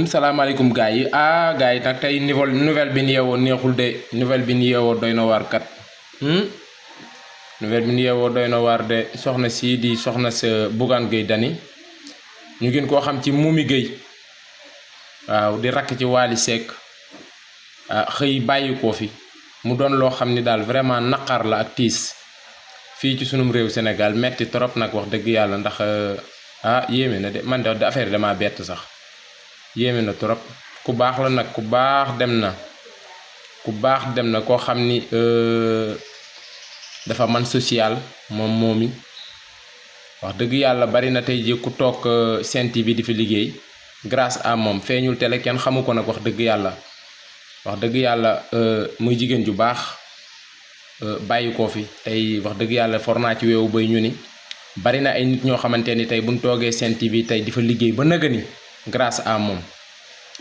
salaamaaleykum gars yi gars yi nag tey nouvelle bi ñu yeewoo neexul de nouvelle bi ñu yeewoo doy na waar kat nouvelle bi ñu yeewoo doy na waar de soxna sii di soxna sa Bougane Gueye Dany ñu gën koo xam ci Momy Gueye waaw di rakk ci Wally Seck xëy bàyyi ko fi mu doon loo xam ni daal vraiment naqar la ak tiis fii ci sunum réew Sénégal metti trop nag wax dëgg yàlla ndax yéeme na de man de affaire dama bett sax yéeme na trop ku baax la nag ku baax dem na koo xam ni dafa man social moom Momy wax dëgg yàlla bari na tey ji ku toog Sen TV di fi liggéey grâce à moom feeñul télé kenn xamu ko nag wax dëgg yàlla muy jigéen ju baax bàyyi ko fi tey wax dëgg yàlla for naa ci weewu bay ñu ni bari na ay nit ñoo xamante ni tey buñ toogee Sen TV tey di fa liggéey ba nëga ni grâce à moom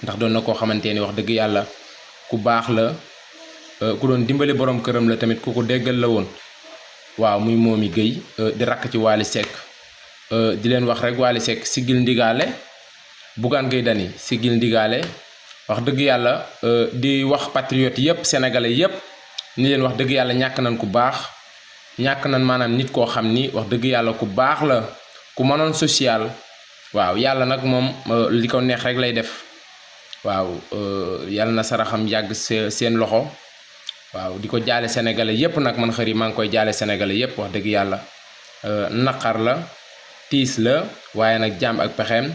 ndax doon na koo xamante ni wax dëgg yàlla ku baax la ku doon dimbali borom këram la tamit ku ko déggal la woon waaw muy Momy Gueye di rakk ci Wally Seck di leen wax rek Wally Seck siggil ndigaale Bougane Gueye Dany siggil ndigaale wax dëgg yàlla di wax patriote yépp sénégalais yépp ni leen wax dëgg yàlla ñàkk nañ ku baax ñàkk nañ maanaam nit koo xam ni wax dëgg yàlla ku baax la ku mënoon social waaw yàlla nag moom li ko neex rek lay def waaw yàlla na saraxam yàgg seen loxo waaw di ko jaale sénégalais yépp nag man xëri maa ngi koy jaale sénégalais yépp wax dëgg yàlla naqar la tiis la waaye nag jaam ak pexeem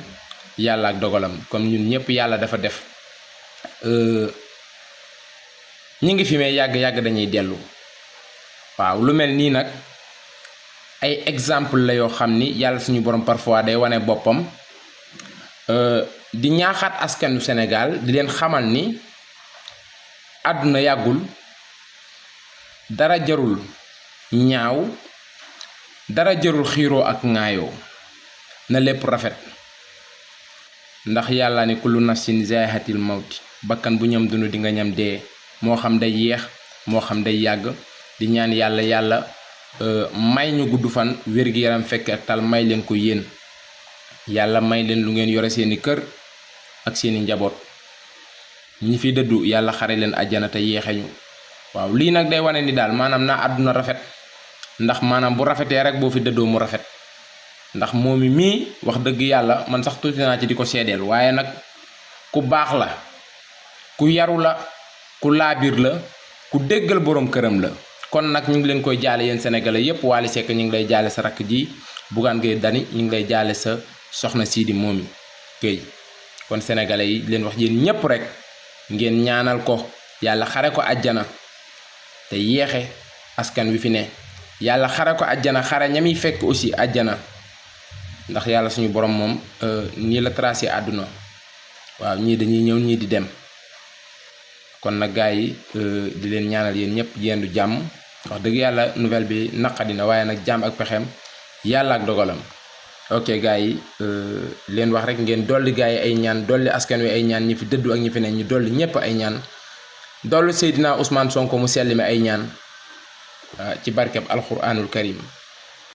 yàlla ak dogalam comme ñun ñëpp yàlla dafa def ñi ngi fi may yàgg-yàgg dañuy dellu waaw lu mel nii nag ay exemple la yoo xam ni yàlla suñu borom parfois day wane boppam di ñaaxaat askanu Sénégal di leen xamal ni àdduna yàggul dara jarul ñaaw dara jarul xiiroo ak ŋaayoo na lépp rafet ndax yàlla ni kullu nafsin zaa'iqatul mawti bakkan bu ñam dund di nga ñam dee moo xam day yeex moo xam day yàgg di ñaan yàlla may ñu gudd fan wér-gi-yaram fekk ak tal may leen ko yéen yàlla may leen lu ngeen yore seeni kër ak seeni njaboot ñi fi dëddu yàlla xare leen àjjana te yeexeñu waaw lii nag day wane ni daal maanaam na àdduna rafet ndax maanaam bu rafetee rek boo fi dëddoo mu rafet ndax Momy mii wax dëgg yàlla man sax tuuti naa ci di ko seedeel waaye nag ku baax la ku yaru la ku laabir la ku déggal borom këram la kon nag ñu ngi leen koy jaale yéen sénégalais yépp Wally Seck ñu ngi lay jaale sa rakk ji Bougane Gueye Dany ñu ngi lay jaale sa soxna sii di Momy Gueye kon sénégalais yi leen wax yéen ñépp rek ngeen ñaanal ko yàlla xare ko àjjana te yeexe askan wi fi ne yàlla xare ko àjjana xare ñami fekk aussi àjjana ndax yàlla suñu borom moom nii la tracé àdduna waaw ñii dañuy ñëw ñii di dem kon nag gars yi di leen ñaanal yéen ñëpp yendu jàmm wax dëgg yàlla nouvelle bi naqadina waaye nag jàmm ak pexeem yàlla ak dogalam ok gars yi leen wax rek ngeen dolli gars yi ay ñaan dolli askan wi ay ñaan ñi fi dëddu ak ñi fi ne ñu dolli ñëpp ay ñaan dolli Seydina Ousmane Sonko mu selli mi ay ñaan ci barkeb alquranul karim